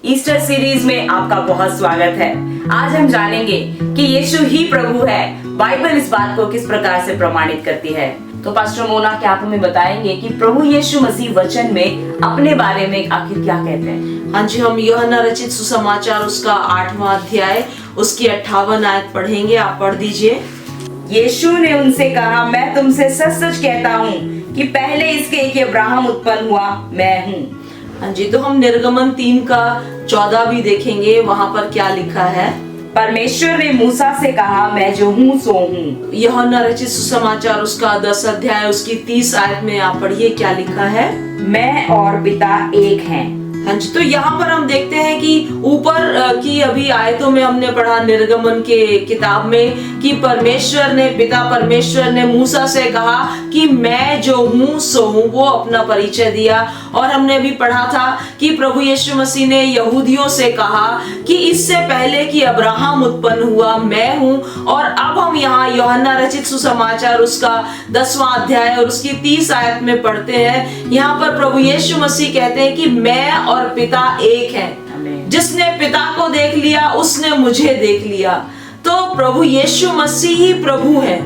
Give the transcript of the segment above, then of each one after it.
Easter series में आपका बहुत स्वागत है। आज हम जानेंगे कि यीशु ही प्रभु है। बाइबल इस बात को किस प्रकार से प्रमाणित करती है। तो पास्टर मोना, क्या आप हमें बताएंगे कि प्रभु यीशु मसीह वचन में अपने बारे में आखिर क्या कहते हैं? हाँ जी, हम यूहन्ना रचित सुसमाचार उसका 8वां अध्याय उसकी 58 आयत पढ़ेंगे। आप पढ़ दीजिए। यीशु ने उनसे कहा, मैं तुमसे सच सच कहता हूँ कि पहले इसके एक अब्राहम उत्पन्न हुआ, मैं हूँ। हाँ जी, तो हम निर्गमन 3 का 14 भी देखेंगे। वहाँ पर क्या लिखा है? परमेश्वर ने मूसा से कहा, मैं जो हूँ सो हूँ। यूहन्ना रचित सुसमाचार उसका 10 अध्याय उसकी 30 आयत में आप पढ़िए क्या लिखा है? मैं और पिता एक हैं। हाँ जी, तो यहाँ पर हम देखते हैं कि ऊपर की अभी आयतों में हमने पढ़ा निर्गमन के किताब में कि पिता परमेश्वर ने मूसा से कहा कि मैं जो हूँ सो हूँ, वो अपना परिचय दिया। और हमने अभी पढ़ा था कि प्रभु यीशु मसीह ने यहूदियों से कहा कि इससे पहले कि अब्राहम उत्पन्न हुआ, मैं हूँ। और अब हम यहाँ यूहन्ना रचित सुसमाचार उसका 10वां अध्याय और उसकी 30 आयत में पढ़ते हैं। यहाँ पर प्रभु यीशु मसीह कहते हैं कि मैं और पिता एक हैं। जिसने पिता को देख लिया उसने मुझे देख लिया। तो प्रभु यीशु मसीह ही प्रभु है।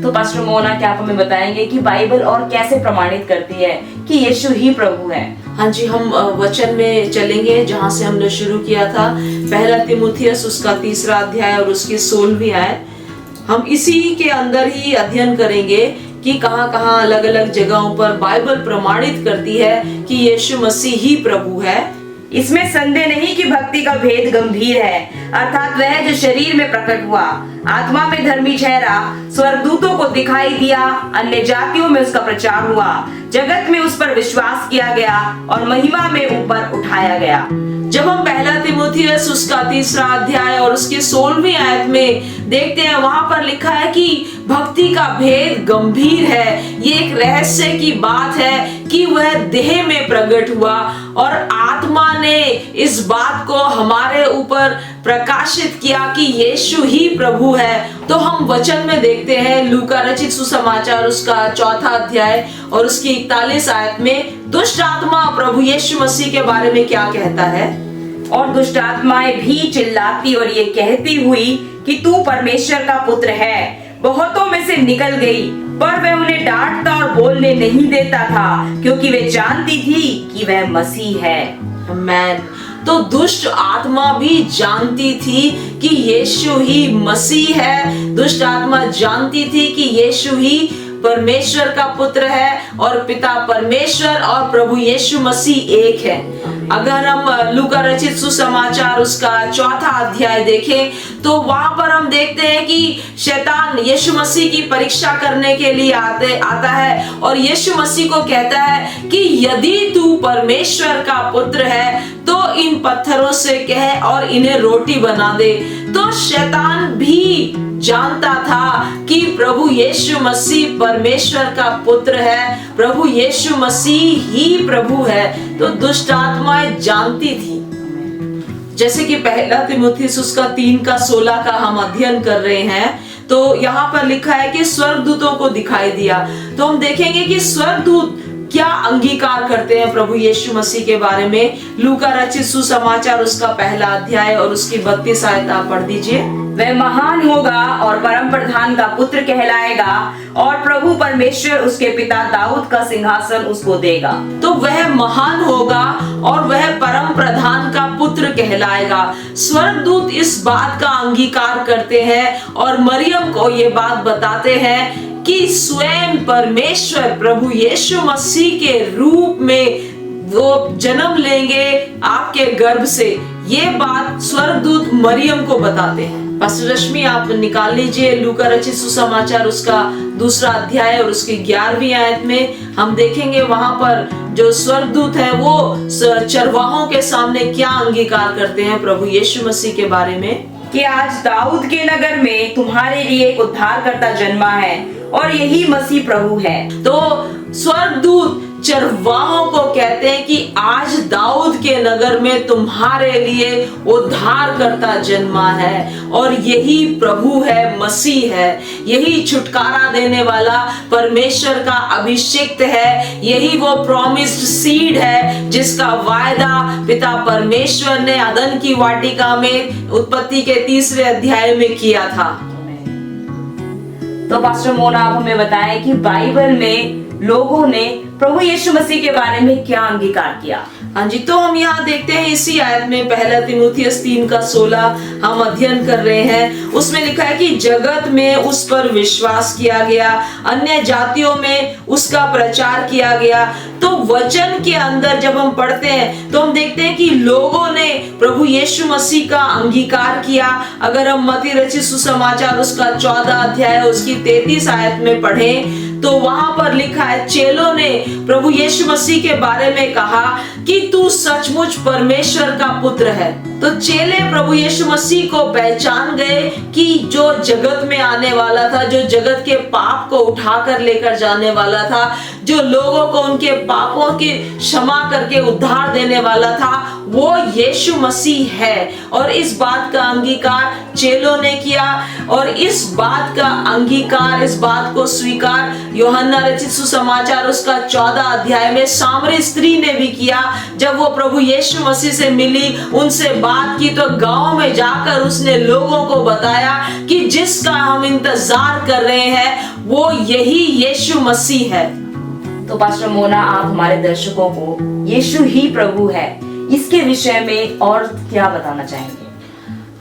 तो पास्टर मोना, क्या आप हमें बताएंगे कि बाइबल और कैसे प्रमाणित करती है कि यीशु ही प्रभु है? हाँ जी, हम वचन में चलेंगे जहाँ से हमने शुरू किया था। पहला तीमुथियुस उसका 3रा अध्याय और उसकी 16वीं आयत। हम इसी के अंदर ही अध्ययन करेंगे कि कहाँ अलग अलग जगहों पर बाइबल प्रमाणित करती है कि यीशु मसीह ही प्रभु है। इसमें संदेह नहीं कि भक्ति का भेद गंभीर है, अर्थात वह जो शरीर में प्रकट हुआ, आत्मा में धर्मी ठहरा, स्वर्गदूतों को दिखाई दिया, अन्य जातियों में उसका प्रचार हुआ, जगत में उस पर विश्वास किया गया और महिमा में ऊपर उठाया गया। जब हम पहला तीमुथियुस उसका 3रा अध्याय और उसकी 16वीं आयत में देखते हैं, वहां पर लिखा है कि भक्ति का भेद गंभीर है। ये एक रहस्य की बात है कि वह देह में प्रकट हुआ और आत्मा ने इस बात को हमारे ऊपर प्रकाशित किया कि यीशु ही प्रभु है। तो हम वचन में देखते हैं लूका रचित सुसमाचार उसका 4था अध्याय और उसकी 41 आयत में दुष्ट आत्मा प्रभु यीशु मसीह के बारे में क्या कहता है? और दुष्ट आत्माएं भी चिल्लाती और ये कहती हुई कि तू परमेश्वर का पुत्र है, बहुतों में से निकल गई, पर वह उन्हें डांटता और बोलने नहीं देता था, क्योंकि वे जानती थी कि वह मसीह है। आमीन। तो दुष्ट आत्मा भी जानती थी कि यीशु ही मसीह है। दुष्ट आत्मा जानती थी कि यीशु ही परमेश्वर का पुत्र है और पिता परमेश्वर और प्रभु यीशु मसीह एक है। अगर हम लूका रचित सुसमाचार उसका 4था अध्याय देखें तो वहां पर हम देखते हैं कि शैतान यीशु मसीह की परीक्षा करने के लिए आता है और यीशु मसीह को कहता है कि यदि तू परमेश्वर का पुत्र है तो इन पत्थरों से कह और इन्हें रोटी बना दे। तो शैतान भी जानता था कि प्रभु यीशु मसीह परमेश्वर का पुत्र है, प्रभु यीशु मसीह ही प्रभु है। तो दुष्ट आत्माएं जानती थी। जैसे कि पहला तीमुथियुस उसका 3 का 16 का हम अध्ययन कर रहे हैं, तो यहाँ पर लिखा है कि स्वर्गदूतों को दिखाई दिया। तो हम देखेंगे कि स्वर्गदूत क्या अंगीकार करते हैं प्रभु यीशु मसीह के बारे में। लूका रचित सुसमाचार उसका 1 अध्याय और उसकी 32 आयत आप पढ़ दीजिए। वह महान होगा और परम प्रधान का पुत्र कहलाएगा और प्रभु परमेश्वर उसके पिता दाऊद का सिंहासन उसको देगा। तो वह महान होगा और वह परम प्रधान का पुत्र कहलाएगा। स्वर्गदूत इस बात का अंगीकार करते हैं और मरियम को ये बात बताते हैं कि स्वयं परमेश्वर प्रभु यीशु मसीह के रूप में वो जन्म लेंगे आपके गर्भ से। ये बात स्वर्गदूत मरियम को बताते हैं। पास्टर रश्मि, आप निकाल लीजिए लूका रचित सुसमाचार उसका 2रा अध्याय और उसकी 11वीं आयत में हम देखेंगे वहां पर जो स्वर्गदूत है वो चरवाहों के सामने क्या अंगीकार करते हैं प्रभु यीशु मसीह के बारे में कि आज दाऊद के नगर में तुम्हारे लिए एक उद्धारकर्ता जन्मा है और यही मसीह प्रभु है। तो स्वर्गदूत चरवाहों को कहते हैं कि आज दाऊद के नगर में तुम्हारे लिए उद्धारकर्ता जन्मा है, और यही प्रभु है, मसीह है, यही छुटकारा देने वाला परमेश्वर का अभिषिक्त है, यही वो प्रॉमिस्ड सीड है जिसका वायदा पिता परमेश्वर ने अदन की वाटिका में उत्पत्ति के 3 अध्याय में किया था। तो पास्टर मोना, आप हमें बताएं कि बाइबल में लोगों ने प्रभु यीशु मसीह के बारे में क्या अंगीकार किया। हाँ जी, तो हम यहाँ देखते हैं इसी आयत में 1 तीमुथियुस 3:16 हम अध्ययन कर रहे हैं। उसमें लिखा है कि जगत में उस पर विश्वास किया गया, अन्य जातियों में उसका प्रचार किया गया। तो वचन के अंदर जब हम पढ़ते हैं तो हम देखते हैं कि लोगों ने प्रभु यीशु मसीह का अंगीकार किया। अगर हम मत्ती रचित सुसमाचार उसका 14 अध्याय उसकी 33 आयत में पढ़ें तो वहां पर लिखा है, चेलों ने प्रभु यीशु मसीह के बारे में कहा कि तू सचमुच परमेश्वर का पुत्र है। तो चेले प्रभु यीशु मसीह को पहचान गए कि जो जगत में आने वाला था, जो जगत के पाप को उठाकर लेकर जाने वाला था, जो लोगों को उनके पापों की क्षमा करके उद्धार देने वाला था, वो यीशु मसीह है। और इस बात का अंगीकार चेलों ने किया, और इस बात का अंगीकार, इस बात को स्वीकार यूहन्ना रचित सुसमाचार उसका 14 अध्याय में सामरी स्त्री ने भी किया। जब वो प्रभु यीशु मसीह से मिली, उनसे बात की, तो गांव में जाकर उसने लोगों को बताया कि जिसका हम इंतजार कर रहे हैं वो यही यीशु मसीह है। तो पास्टर मोना, आप हमारे दर्शकों को यीशु ही प्रभु है इसके विषय में और क्या बताना चाहेंगे?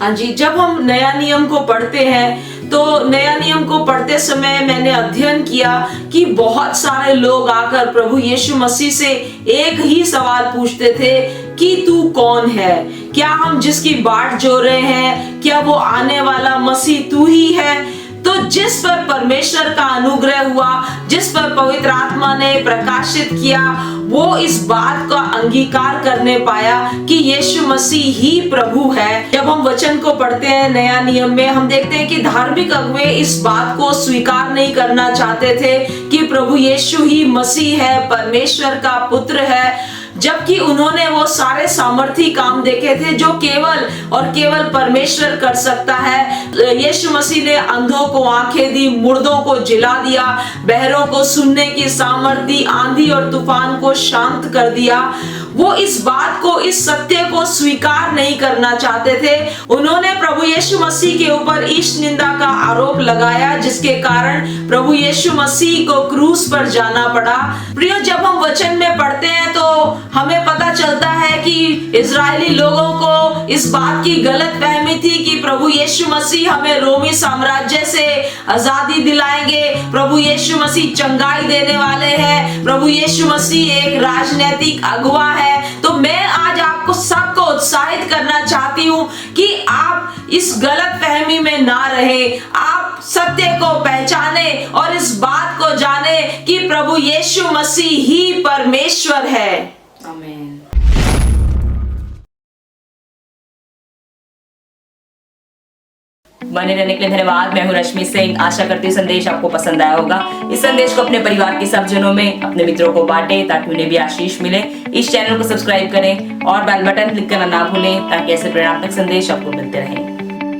हाँ जी, जब हम नया नियम को पढ़ते हैं तो नया नियम को पढ़ते समय मैंने अध्ययन किया कि बहुत सारे लोग आकर प्रभु यीशु मसीह से एक ही सवाल पूछते थे कि तू कौन है? क्या हम जिसकी बाट जो रहे हैं, क्या वो आने वाला मसीह तू ही है? तो जिस पर परमेश्वर का अनुग्रह हुआ, जिस पर पवित्र आत्मा ने प्रकाशित किया, वो इस बात का अंगीकार करने पाया कि यीशु मसीह ही प्रभु है। जब हम वचन को पढ़ते हैं नया नियम में, हम देखते हैं कि धार्मिक अगुवे इस बात को स्वीकार नहीं करना चाहते थे कि प्रभु यीशु ही मसीह है, परमेश्वर का पुत्र है, जबकि उन्होंने वो सारे सामर्थी काम देखे थे जो केवल और केवल परमेश्वर कर सकता है। यीशु मसीह ने अंधों को आंखें दी, मुर्दों को जिला दिया, बहरों को सुनने की सामर्थ दी, आंधी और तूफान को शांत कर दिया। वो इस बात को, इस सत्य को स्वीकार नहीं करना चाहते थे। उन्होंने प्रभु यीशु मसीह के ऊपर ईश निंदा का आरोप लगाया, जिसके कारण प्रभु यीशु मसीह को क्रूस पर जाना पड़ा। प्रियो, जब हम वचन में पढ़ते हैं तो हमें पता चलता है कि इजरायली लोगों को इस बात की गलत फहमी थी कि प्रभु यीशु मसीह हमें रोमी साम्राज्य से आजादी दिलाएंगे, प्रभु यीशु मसीह चंगाई देने वाले हैं, प्रभु यीशु मसीह एक राजनीतिक अगुवा है। तो मैं आज आपको सबको उत्साहित करना चाहती हूँ कि आप इस गलत फहमी में ना रहे, आप सत्य को पहचाने और इस बात को जाने कि प्रभु यीशु मसीह ही परमेश्वर है। आमीन। बने रहने के लिए धन्यवाद। मैं हूँ रश्मि सिंह। आशा करती हूँ संदेश आपको पसंद आया होगा। इस संदेश को अपने परिवार के सब जनों में, अपने मित्रों को बांटें ताकि उन्हें भी आशीष मिले। इस चैनल को सब्सक्राइब करें और बेल बटन क्लिक करना ना भूलें ताकि ऐसे प्रेरणात्मक संदेश आपको मिलते रहें।